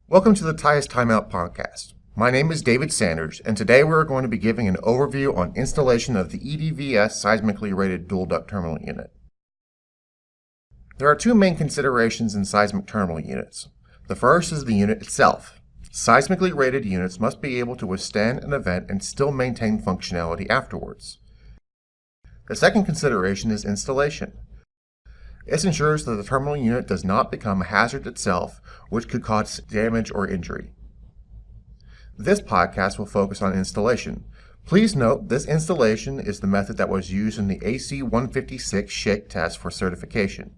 Welcome to the Titus Timeout podcast. My name is David Sanders, and today we are going to be giving an overview on installation of the EDVS seismically rated dual duct terminal unit. There are two main considerations in seismic terminal units. The first is the unit itself. Seismically rated units must be able to withstand an event and still maintain functionality afterwards. The second consideration is installation. This ensures that the terminal unit does not become a hazard itself, which could cause damage or injury. This podcast will focus on installation. Please note this installation is the method that was used in the AC 156 shake test for certification.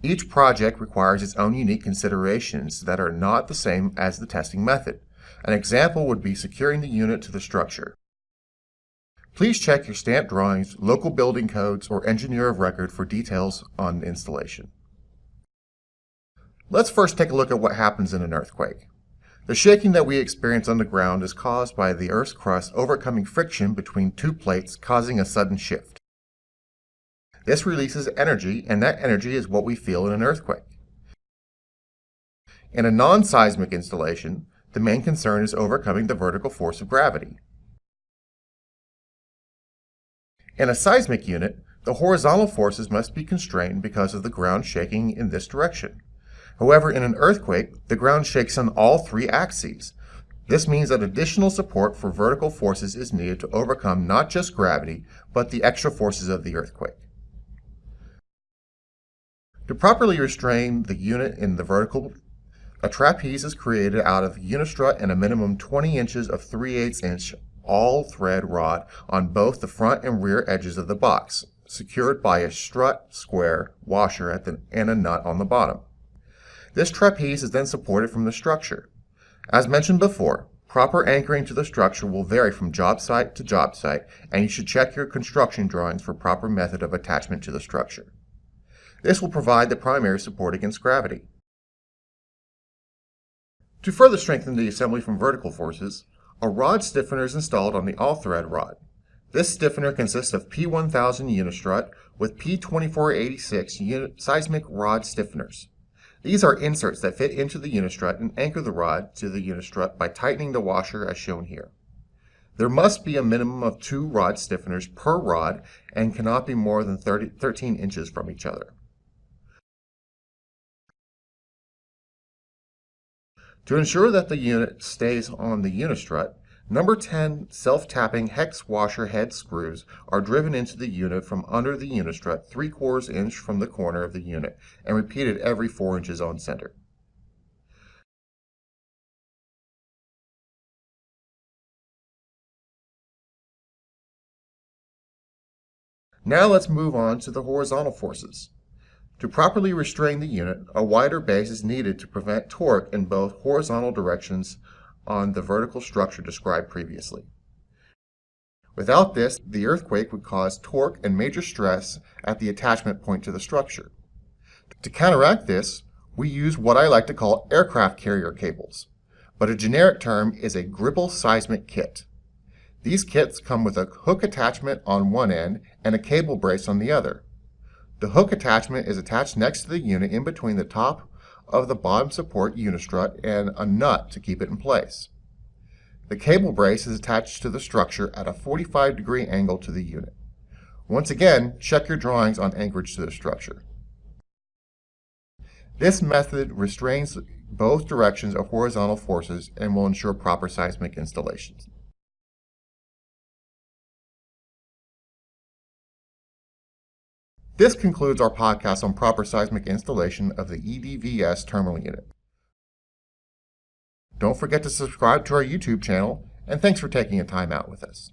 Each project requires its own unique considerations that are not the same as the testing method. An example would be securing the unit to the structure. Please check your stamped drawings, local building codes, or engineer of record for details on installation. Let's first take a look at what happens in an earthquake. The shaking that we experience underground is caused by the Earth's crust overcoming friction between two plates, causing a sudden shift. This releases energy, and that energy is what we feel in an earthquake. In a non-seismic installation, the main concern is overcoming the vertical force of gravity. In a seismic unit, the horizontal forces must be constrained because of the ground shaking in this direction. However, in an earthquake, the ground shakes on all three axes. This means that additional support for vertical forces is needed to overcome not just gravity, but the extra forces of the earthquake. To properly restrain the unit in the vertical, a trapeze is created out of a unistrut and a minimum 20 inches of 3/8 inch all-thread rod on both the front and rear edges of the box, secured by a strut square washer and a nut on the bottom. This trapeze is then supported from the structure. As mentioned before, proper anchoring to the structure will vary from job site to job site, and you should check your construction drawings for proper method of attachment to the structure. This will provide the primary support against gravity. To further strengthen the assembly from vertical forces, a rod stiffener is installed on the all-thread rod. This stiffener consists of P1000 unistrut with P2486 seismic rod stiffeners. These are inserts that fit into the unistrut and anchor the rod to the unistrut by tightening the washer as shown here. There must be a minimum of 2 rod stiffeners per rod and cannot be more than 13 inches from each other. To ensure that the unit stays on the unistrut, number 10 self-tapping hex washer head screws are driven into the unit from under the unistrut 3/4 inch from the corner of the unit and repeated every 4 inches on center. Now let's move on to the horizontal forces. To properly restrain the unit, a wider base is needed to prevent torque in both horizontal directions on the vertical structure described previously. Without this, the earthquake would cause torque and major stress at the attachment point to the structure. To counteract this, we use what I like to call aircraft carrier cables, but a generic term is a gripple seismic kit. These kits come with a hook attachment on one end and a cable brace on the other. The hook attachment is attached next to the unit in between the top of the bottom support unistrut and a nut to keep it in place. The cable brace is attached to the structure at a 45-degree angle to the unit. Once again, check your drawings on anchorage to the structure. This method restrains both directions of horizontal forces and will ensure proper seismic installations. This concludes our podcast on proper seismic installation of the EDVS terminal unit. Don't forget to subscribe to our YouTube channel, and thanks for taking a time out with us.